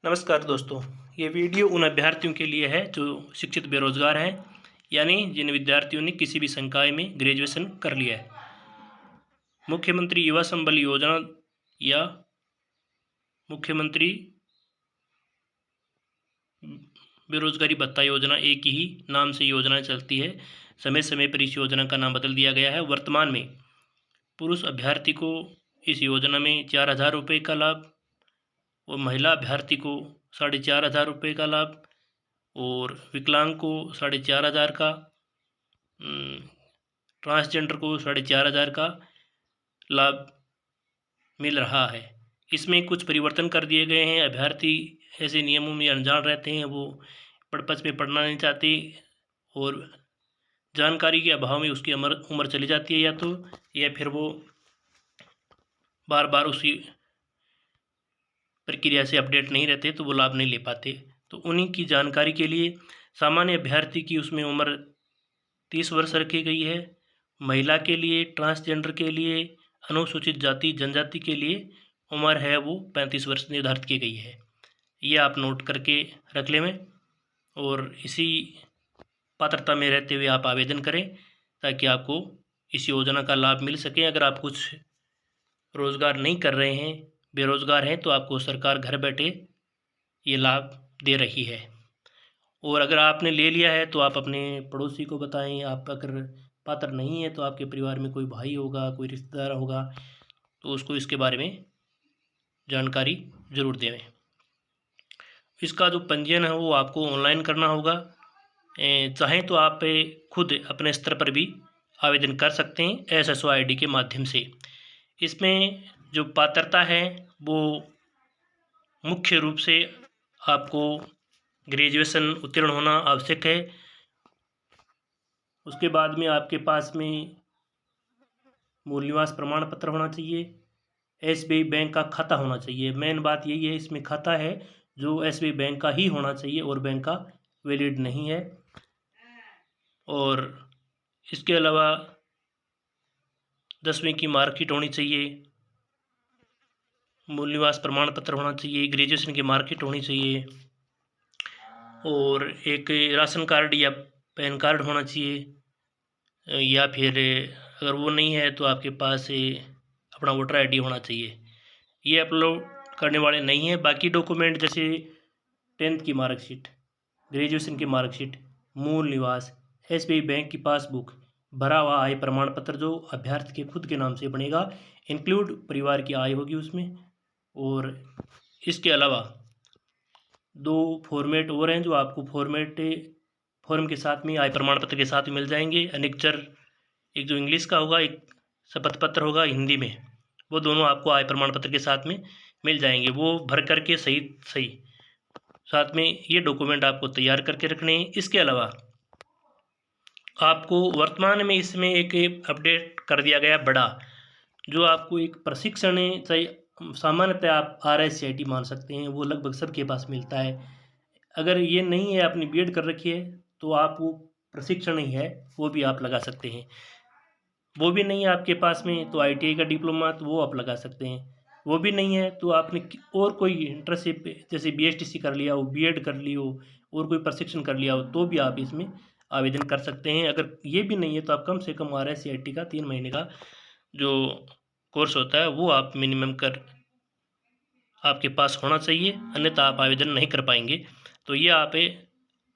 नमस्कार दोस्तों, ये वीडियो उन अभ्यर्थियों के लिए है जो शिक्षित बेरोजगार हैं, यानी जिन विद्यार्थियों ने किसी भी संकाय में ग्रेजुएशन कर लिया है। मुख्यमंत्री युवा संबल योजना या मुख्यमंत्री बेरोजगारी भत्ता योजना एक ही नाम से योजना चलती है। समय समय पर इस योजना का नाम बदल दिया गया है। वर्तमान में पुरुष अभ्यर्थी को इस योजना में 4,000 रुपये का लाभ और महिला अभ्यर्थी को 4,500 रुपये का लाभ और विकलांग को 4,500 का, ट्रांसजेंडर को 4,500 का लाभ मिल रहा है। इसमें कुछ परिवर्तन कर दिए गए हैं। अभ्यर्थी ऐसे नियमों में अनजान रहते हैं, वो पढ़पच में पढ़ना नहीं चाहते और जानकारी के अभाव में उसकी उम्र चली जाती है या फिर वो बार बार उसी प्रक्रिया से अपडेट नहीं रहते तो वो लाभ नहीं ले पाते। तो उन्हीं की जानकारी के लिए सामान्य अभ्यर्थी की उसमें उम्र 30 वर्ष रखी गई है। महिला के लिए, ट्रांसजेंडर के लिए, अनुसूचित जाति जनजाति के लिए उम्र है वो 35 वर्ष निर्धारित की गई है। ये आप नोट करके रख लें में और इसी पात्रता में रहते हुए आप आवेदन करें ताकि आपको इस योजना का लाभ मिल सके। अगर आप कुछ रोज़गार नहीं कर रहे हैं, बेरोज़गार हैं, तो आपको सरकार घर बैठे ये लाभ दे रही है। और अगर आपने ले लिया है तो आप अपने पड़ोसी को बताएं। आप अगर पात्र नहीं है तो आपके परिवार में कोई भाई होगा, कोई रिश्तेदार होगा, तो उसको इसके बारे में जानकारी ज़रूर दें। इसका जो पंजीयन है वो आपको ऑनलाइन करना होगा। चाहें तो आप खुद अपने स्तर पर भी आवेदन कर सकते हैं SSO ID के माध्यम से। इसमें जो पात्रता है वो मुख्य रूप से आपको ग्रेजुएशन उत्तीर्ण होना आवश्यक है। उसके बाद में आपके पास में मूल निवास प्रमाण पत्र होना चाहिए। SBI बैंक का खाता होना चाहिए। मेन बात यही है, इसमें खाता है जो SBI बैंक का ही होना चाहिए और बैंक का वैलिड नहीं है। और इसके अलावा 10वीं की मार्कशीट होनी चाहिए, मूल निवास प्रमाण पत्र होना चाहिए, ग्रेजुएशन की मार्कशीट होनी चाहिए और एक राशन कार्ड या पैन कार्ड होना चाहिए, या फिर अगर वो नहीं है तो आपके पास अपना वोटर ID होना चाहिए। ये अपलोड करने वाले नहीं हैं। बाकी डॉक्यूमेंट जैसे 10th की मार्कशीट, ग्रेजुएशन की मार्कशीट, मूल निवास, SBI बैंक की पासबुक, भरा हुआ आय प्रमाण पत्र जो अभ्यर्थी के खुद के नाम से बनेगा, इंक्लूड परिवार की आय होगी उसमें। और इसके अलावा 2 फॉर्मेट और हैं जो आपको फॉर्म के साथ में, आय प्रमाण पत्र के साथ मिल जाएंगे। अनेक्चर एक जो इंग्लिश का होगा, एक शपथ पत्र होगा हिंदी में, वो दोनों आपको आय प्रमाण पत्र के साथ में मिल जाएंगे। वो भर करके सही साथ में ये डॉक्यूमेंट आपको तैयार करके रखने हैं। इसके अलावा आपको वर्तमान में इसमें एक अपडेट कर दिया गया बड़ा, जो आपको एक प्रशिक्षण चाहिए। सामान्यतः आप RICIT मान सकते हैं, वो लगभग सबके पास मिलता है। अगर ये नहीं है, आपने B.Ed कर रखी है, तो आप वो प्रशिक्षण ही है वो भी आप लगा सकते हैं। वो भी नहीं है आपके पास में तो ITI का डिप्लोमा, तो वो आप लगा सकते हैं। वो भी नहीं है तो आपने और कोई इंटर्नशिप जैसे BSTC कर लिया हो, B.Ed कर ली हो और कोई प्रशिक्षण कर लिया हो, तो भी आप इसमें आवेदन कर सकते हैं। अगर ये भी नहीं है तो आप कम से कम RICIT का 3 महीने का जो कोर्स होता है वो आप मिनिमम कर आपके पास होना चाहिए, अन्यथा आप आवेदन नहीं कर पाएंगे। तो ये आप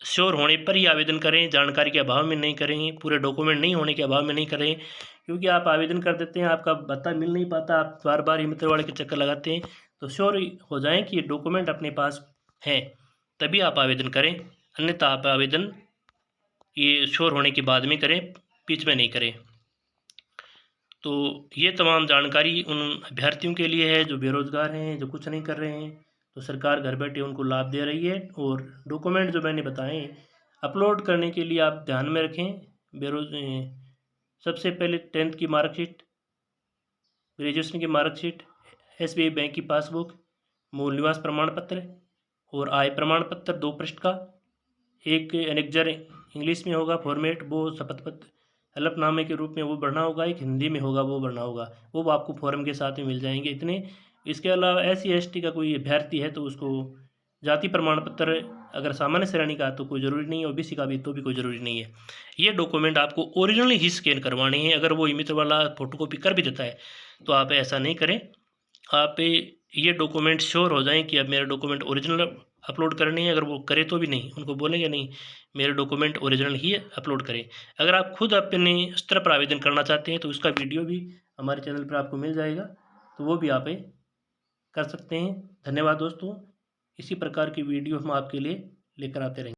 श्योर होने पर ही आवेदन करें, जानकारी के अभाव में नहीं करें, पूरे डॉक्यूमेंट नहीं होने के अभाव में नहीं करें। क्योंकि आप आवेदन कर देते हैं, आपका भत्ता मिल नहीं पाता, आप बार बार हिम्मतवाड़े के चक्कर लगाते हैं। तो श्योर हो जाएं कि ये डॉक्यूमेंट अपने पास हैं, तभी आप आवेदन करें, अन्यथा आप आवेदन ये श्योर होने के बाद में करें, बीच में नहीं करें। तो ये तमाम जानकारी उन अभ्यर्थियों के लिए है जो बेरोज़गार हैं, जो कुछ नहीं कर रहे हैं। तो सरकार घर बैठे उनको लाभ दे रही है। और डॉक्यूमेंट जो मैंने बताए अपलोड करने के लिए आप ध्यान में रखें। सबसे पहले 10th की मार्कशीट, ग्रेजुएशन की मार्कशीट, SBI बैंक की पासबुक, मूल निवास प्रमाण पत्र और आय प्रमाण पत्र 2 पृष्ठ का। एक एनेक्जर इंग्लिश में होगा फॉर्मेट, वो शपथ पत्र हलफनामे के रूप में वो भरना होगा। एक हिंदी में होगा वो भरना होगा, वो आपको फॉर्म के साथ में मिल जाएंगे इतने। इसके अलावा SC ST का कोई अभ्यर्थी है तो उसको जाति प्रमाण पत्र अगर सामान्य श्रेणी का तो कोई ज़रूरी नहीं है, ओबीसी का भी तो भी कोई ज़रूरी नहीं है। ये डॉक्यूमेंट आपको ओरिजिनली ही स्कैन करवाने हैं। अगर वो इमेज वाला फ़ोटोकॉपी कर भी देता है तो आप ऐसा नहीं करें। आप ये डॉक्यूमेंट श्योर हो जाएँ कि अब मेरे डॉक्यूमेंट ओरिजिनल अपलोड करने हैं। अगर वो करे तो भी नहीं, उनको बोलेंगे नहीं मेरे डॉक्यूमेंट ओरिजिनल ही अपलोड करें। अगर आप खुद अपने स्तर पर आवेदन करना चाहते हैं तो उसका वीडियो भी हमारे चैनल पर आपको मिल जाएगा, तो वो भी आप कर सकते हैं। धन्यवाद दोस्तों। इसी प्रकार की वीडियो हम आपके लिए लेकर आते रहेंगे।